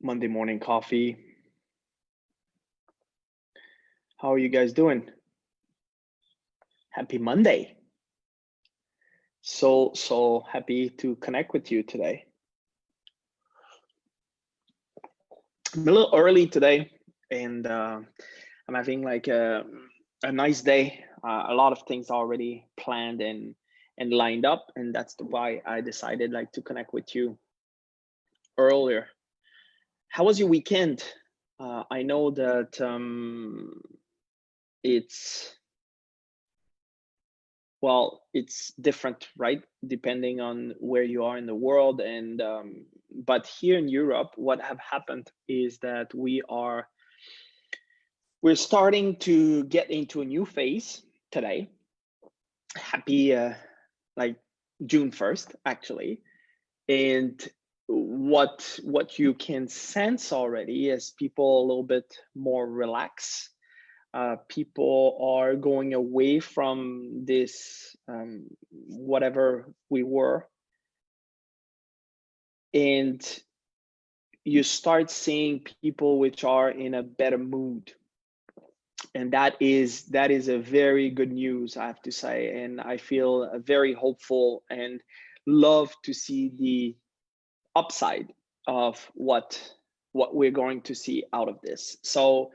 Monday morning coffee. How are you guys doing? Happy Monday. So happy to connect with you today. I'm a little early today, and I'm having like a nice day. A lot of things already planned and lined up, and that's why I decided like to connect with you earlier. How was your weekend? I know that it's different, right? Depending on where you are in the world. And but here in Europe, what have happened is that we're starting to get into a new phase today. Happy like June 1st, actually. And what you can sense already is people a little bit more relaxed. People are going away from this whatever we were, and you start seeing people which are in a better mood, and that is a very good news, I have to say. And I feel very hopeful and love to see the upside of what we're going to see out of this. So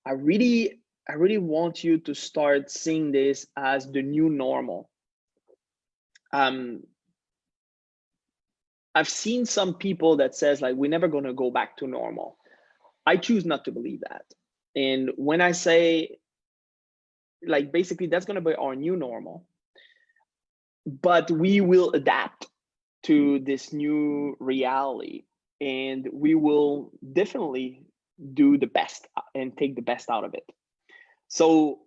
I really want you to start seeing this as the new normal. I've seen some people that says like, we're never going to go back to normal. I choose not to believe that. And when I say like, basically that's going to be our new normal, but we will adapt to this new reality, and we will definitely do the best and take the best out of it. So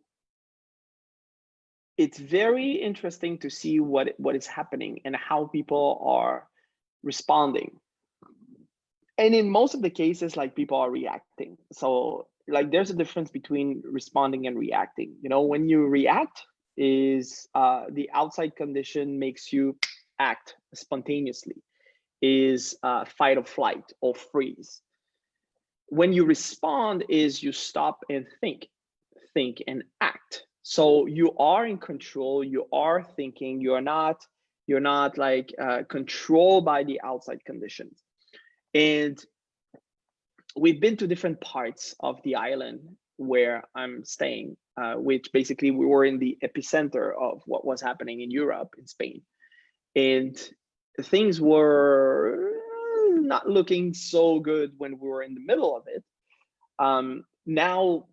it's very interesting to see what is happening and how people are responding. And in most of the cases, like, people are reacting. So like, there's a difference between responding and reacting. You know, when you react is the outside condition makes you act spontaneously, is fight or flight or freeze. When you respond is you stop and think and act. So you are in control, you are thinking, you're not like controlled by the outside conditions. And we've been to different parts of the island where I'm staying, which basically we were in the epicenter of what was happening in Europe, in Spain. And things were not looking so good when we were in the middle of it. Now,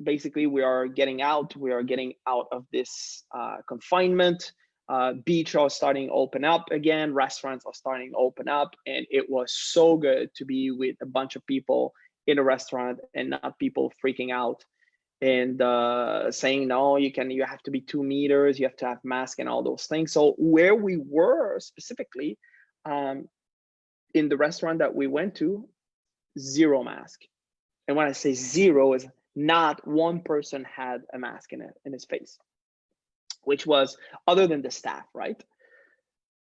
basically, we are getting out of this confinement. Beach are starting to open up again, restaurants are starting to open up, and it was so good to be with a bunch of people in a restaurant and not people freaking out and saying, no, you have to be 2 meters, you have to have mask and all those things. So where we were specifically, in the restaurant that we went to, 0 mask. And when I say 0, is not one person had a mask in his face, which was other than the staff, right?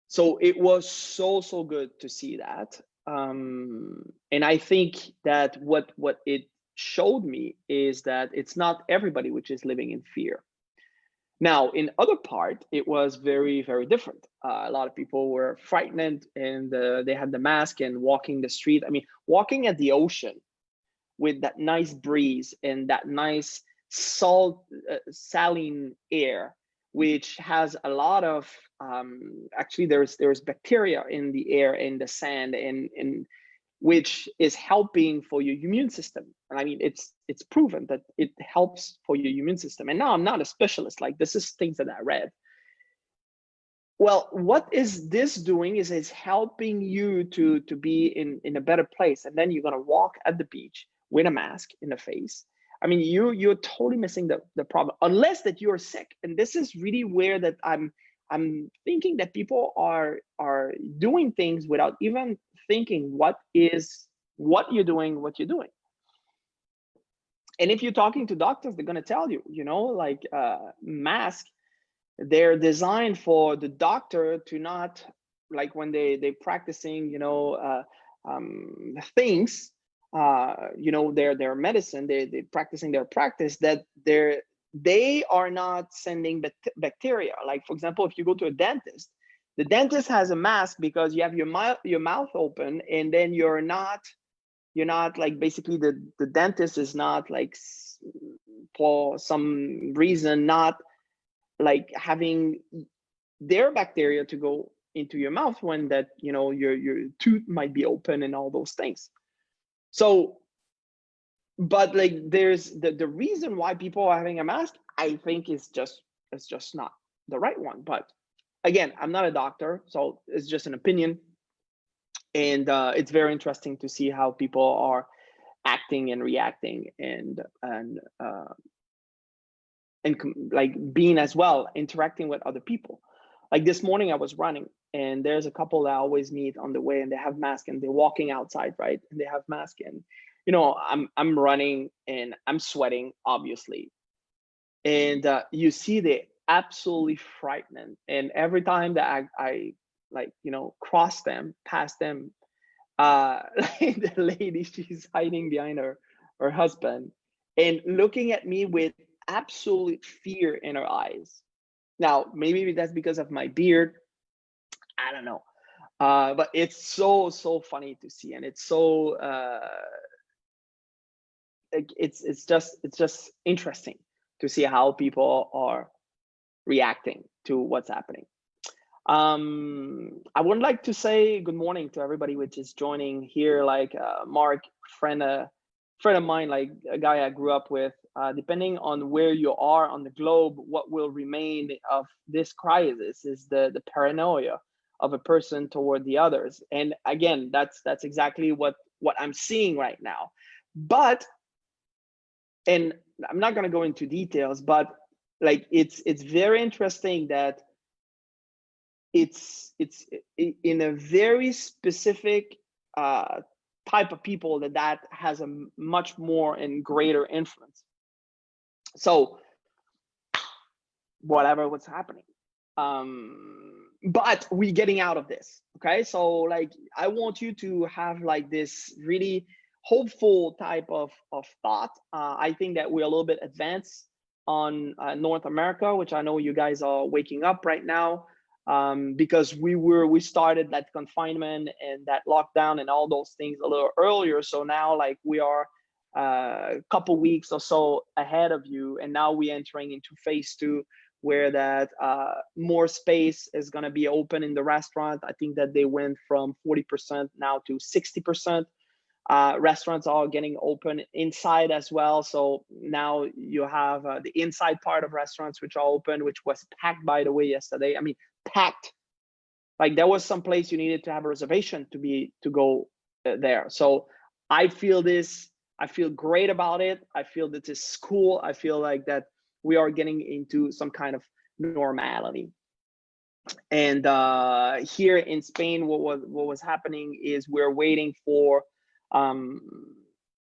So it was so good to see that. And I think that what it showed me is that it's not everybody which is living in fear. Now, in other part, it was very different. A lot of people were frightened, and they had the mask and walking the street. I mean, walking at the ocean with that nice breeze and that nice saline air, which has a lot of actually there's bacteria in the air, in the sand, and which is helping for your immune system. And I mean, it's proven that it helps for your immune system. And now I'm not a specialist, like, this is things that I read. Well, what is this doing is it's helping you to be in a better place. And then you're going to walk at the beach with a mask in the face. I mean, you're totally missing the problem, unless that you're sick. And this is really where that I'm thinking that people are doing things without even thinking what you're doing. And if you're talking to doctors, they're going to tell you, like, mask, they're designed for the doctor to not, like, when they practicing things, their medicine, they're practicing their practice, that they are not sending bacteria. Like, for example, if you go to a dentist, the dentist has a mask because you have your mouth open, and then you're not like, basically the dentist is not like, for some reason, not like having their bacteria to go into your mouth when that, your tooth might be open and all those things. So, but like, there's the reason why people are having a mask, I think it's just not the right one. But again, I'm not a doctor, so it's just an opinion. And it's very interesting to see how people are acting and reacting, and like being as well interacting with other people. Like this morning I was running, and there's a couple that I always meet on the way, and they have masks, and they're walking outside, right? And they have masks, and I'm running and I'm sweating, obviously. And you see they absolutely frightened. And every time that I like, pass them, like the lady, she's hiding behind her husband and looking at me with absolute fear in her eyes. Now, maybe that's because of my beard. I don't know. But it's so funny to see, and it's so it's just interesting to see how people are reacting to what's happening. I would like to say good morning to everybody which is joining here, like Mark, friend of mine, like a guy I grew up with. Depending on where you are on the globe, what will remain of this crisis is the paranoia of a person toward the others. And again, that's exactly what I'm seeing right now. But, and I'm not going to go into details, but like, it's very interesting that it's in a very specific type of people that has a much more and greater influence. So whatever what's happening, but we getting out of this. Okay, so like, I want you to have like this really hopeful type of thought. I think that we're a little bit advanced on North America, which I know you guys are waking up right now, because we started that confinement and that lockdown and all those things a little earlier. So now, like, we are a couple weeks or so ahead of you, and now we're entering into phase 2, where that more space is going to be open in the restaurant. I think that they went from 40% now to 60%. Restaurants are getting open inside as well. So now you have the inside part of restaurants which are open, which was packed, by the way, yesterday. I mean, packed. Like, there was some place you needed to have a reservation to go there. So I feel great about it. I feel that this is cool. I feel like that we are getting into some kind of normality. And here in Spain, what was happening is we're waiting for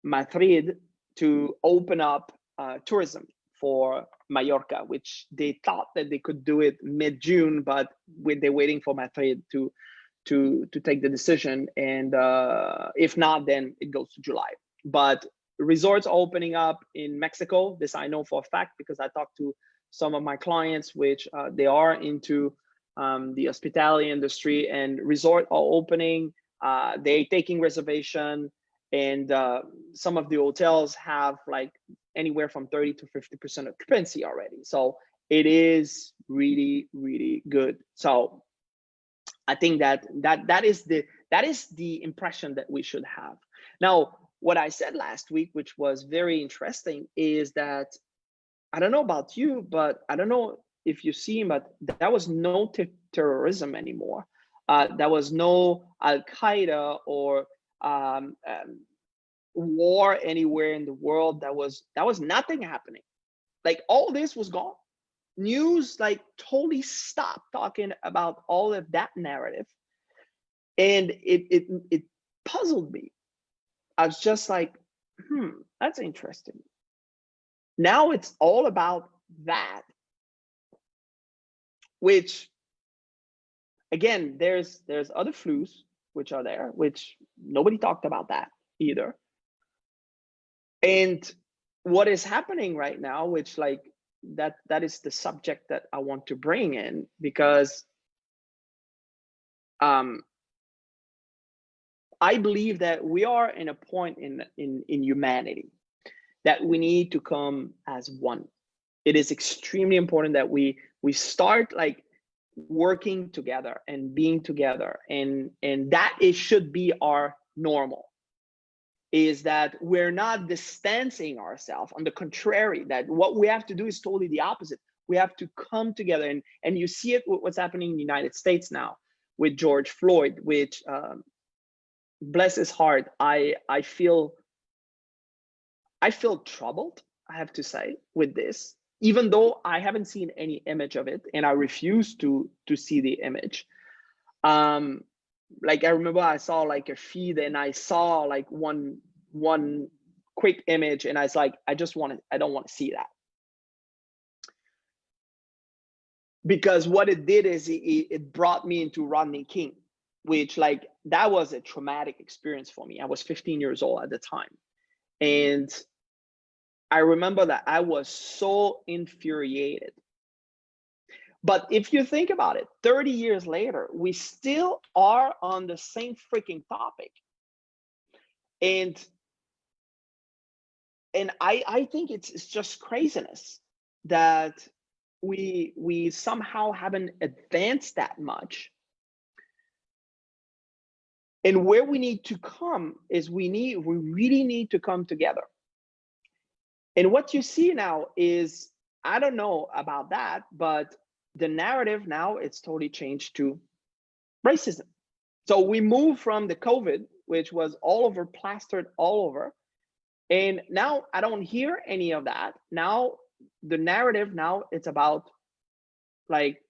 Madrid to open up tourism for Mallorca, which they thought that they could do it mid-June, but they're waiting for Madrid to take the decision. And if not, then it goes to July. But resorts are opening up in Mexico. This I know for a fact, because I talked to some of my clients, which they are into the hospitality industry, and resort are opening. They're taking reservation, and some of the hotels have like anywhere from 30 to 50% occupancy already. So it is really, really good. So I think that is the impression that we should have. Now, what I said last week, which was very interesting, is that I don't know about you, but I don't know if you see, but that was no terrorism anymore. There was no Al Qaeda or war anywhere in the world. That was nothing happening. Like, all this was gone. News like totally stopped talking about all of that narrative, and it puzzled me. I was just like, that's interesting. Now it's all about that, which, again, there's other flus which are there, which nobody talked about that either. And what is happening right now, which like that is the subject that I want to bring in, because um I believe that we are in a point in humanity that we need to come as one. It is extremely important that we start like working together and being together, and that it should be our normal, is that we're not distancing ourselves. On the contrary, that what we have to do is totally the opposite. We have to come together, and you see it with what's happening in the United States now with George Floyd, which bless his heart, I feel troubled, I have to say, with this, even though I haven't seen any image of it, and I refuse to see the image. Um, like I remember I saw like a feed, and I saw like one quick image, and I was like, I don't want to see that. Because what it did is it brought me into Rodney King, which like that was a traumatic experience for me. I was 15 years old at the time. And I remember that I was so infuriated. But if you think about it, 30 years later, we still are on the same freaking topic. And I think it's just craziness that we somehow haven't advanced that much. And where we need to come is we really need to come together. And what you see now is, I don't know about that, but the narrative now, it's totally changed to racism. So we moved from the COVID, which was all over, plastered all over. And now I don't hear any of that. Now the narrative now, it's about like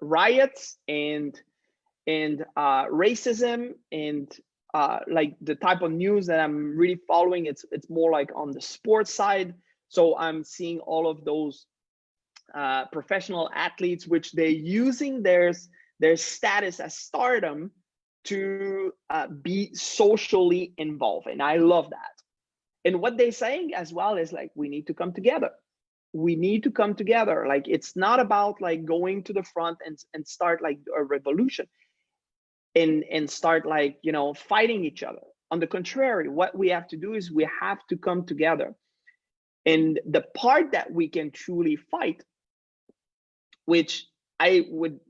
riots and racism, and like the type of news that I'm really following, it's more like on the sports side. So I'm seeing all of those professional athletes, which they're using their status as stardom to be socially involved, and I love that. And what they're saying as well is like, we need to come together. We need to come together. Like, it's not about like going to the front and start like a revolution and start like, you know, fighting each other. On the contrary, what we have to do is we have to come together. And the part that we can truly fight, which I would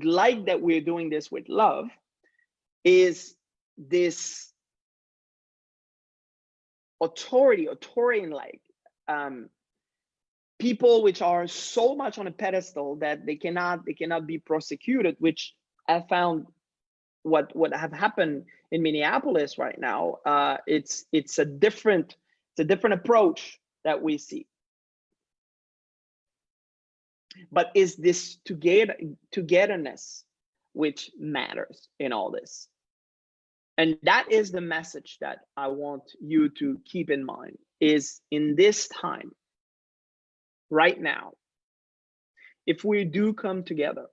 like that we're doing this with love, is this authoritarian like people which are so much on a pedestal that they cannot be prosecuted, which I found what have happened in Minneapolis right now. It's a different approach that we see. But is this togetherness which matters in all this? And that is the message that I want you to keep in mind, is in this time, right now, if we do come together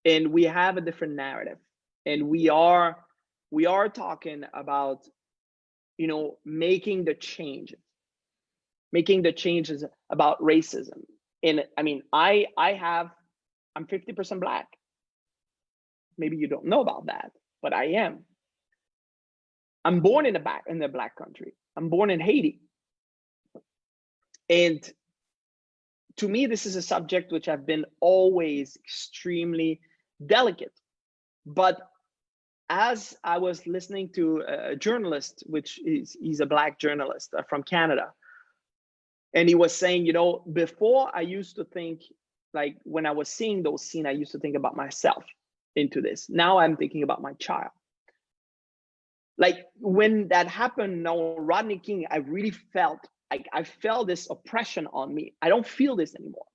and we have a different narrative, and we are talking about, you know, making the changes about racism. And I mean, I'm 50% Black. Maybe you don't know about that, but I am. I'm born in the Black country. I'm born in Haiti. And to me, this is a subject which have been always extremely delicate. But as I was listening to a journalist, he's a Black journalist from Canada, and he was saying, you know, before I used to think, like when I was seeing those scenes, I used to think about myself into this. Now I'm thinking about my child. Like when that happened, now Rodney King, I really felt like I felt this oppression on me. I don't feel this anymore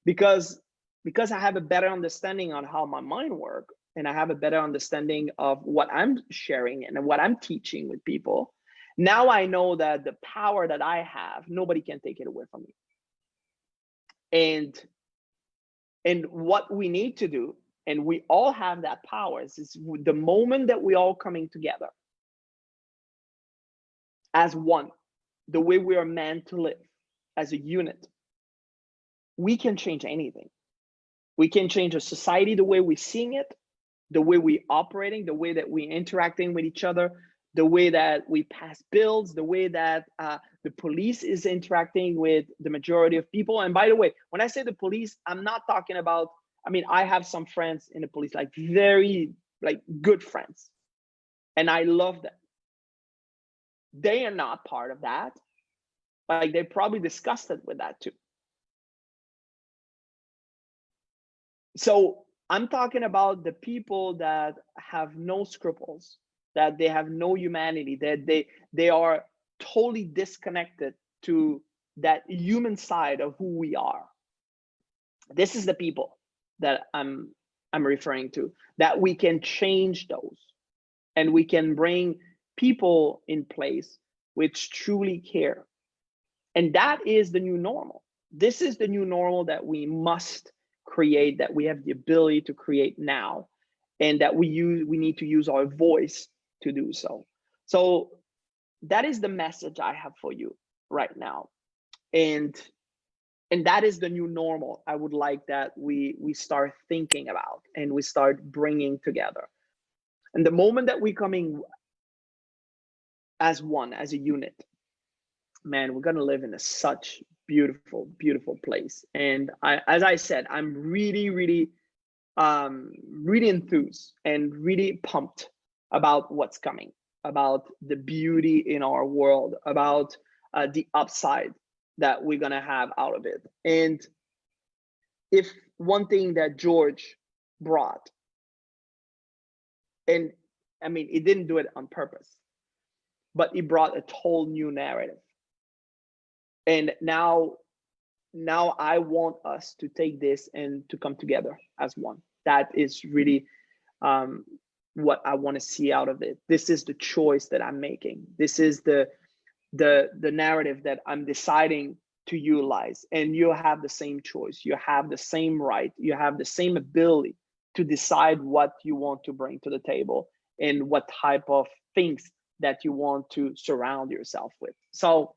because I have a better understanding on how my mind works, and I have a better understanding of what I'm sharing and what I'm teaching with people. Now I know that the power that I have, nobody can take it away from me. And what we need to do, and we all have that power, is the moment that we all coming together as one. the way we are meant to live as a unit, we can change anything. We can change a society, the way we're seeing it, the way we operating, the way that we interacting with each other, the way that we pass bills, the way that the police is interacting with the majority of people. And by the way, when I say the police, I'm not talking about, I mean, I have some friends in the police, like very like good friends, and I love them. They are not part of that. Like they're probably disgusted with that too. So I'm talking about the people that have no scruples, that they have no humanity, that they are totally disconnected to that human side of who we are. This is the people that I'm referring to, that we can change those, and we can bring people in place which truly care. And that is the new normal. This is the new normal that we must create, that we have the ability to create now, and that we need to use our voice to do so. So that is the message I have for you right now. And that is the new normal I would like that we start thinking about and we start bringing together. And the moment that we're coming as one, as a unit, man, we're gonna live in such beautiful, beautiful place. And as I said, I'm really, really, really enthused and really pumped about what's coming, about the beauty in our world, about the upside that we're gonna have out of it. And if one thing that George brought, and I mean, he didn't do it on purpose, but he brought a whole new narrative. And now I want us to take this and to come together as one. That is really what I want to see out of it. This is the choice that I'm making. This is the narrative that I'm deciding to utilize. And you have the same choice. You have the same right. You have the same ability to decide what you want to bring to the table and what type of things that you want to surround yourself with. So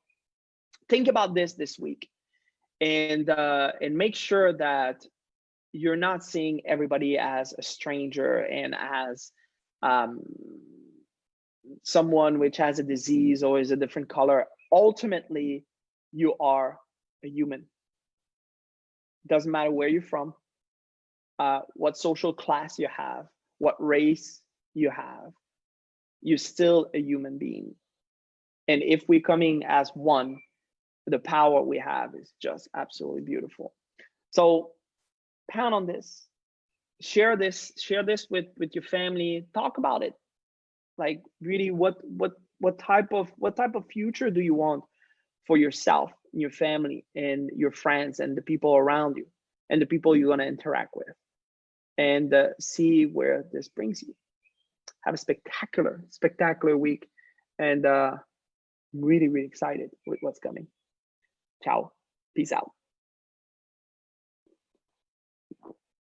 think about this week, and make sure that you're not seeing everybody as a stranger and as someone which has a disease or is a different color. Ultimately, you are a human. Doesn't matter where you're from, what social class you have, what race you have, you're still a human being. And if we're coming as one, the power we have is just absolutely beautiful. So pound on this, share this with your family, talk about it. Like really, what type of future do you want for yourself, your family, and your friends, and the people around you, and the people you're going to interact with, and see where this brings you. Have a spectacular week, and really, really excited with what's coming. Ciao. Peace out.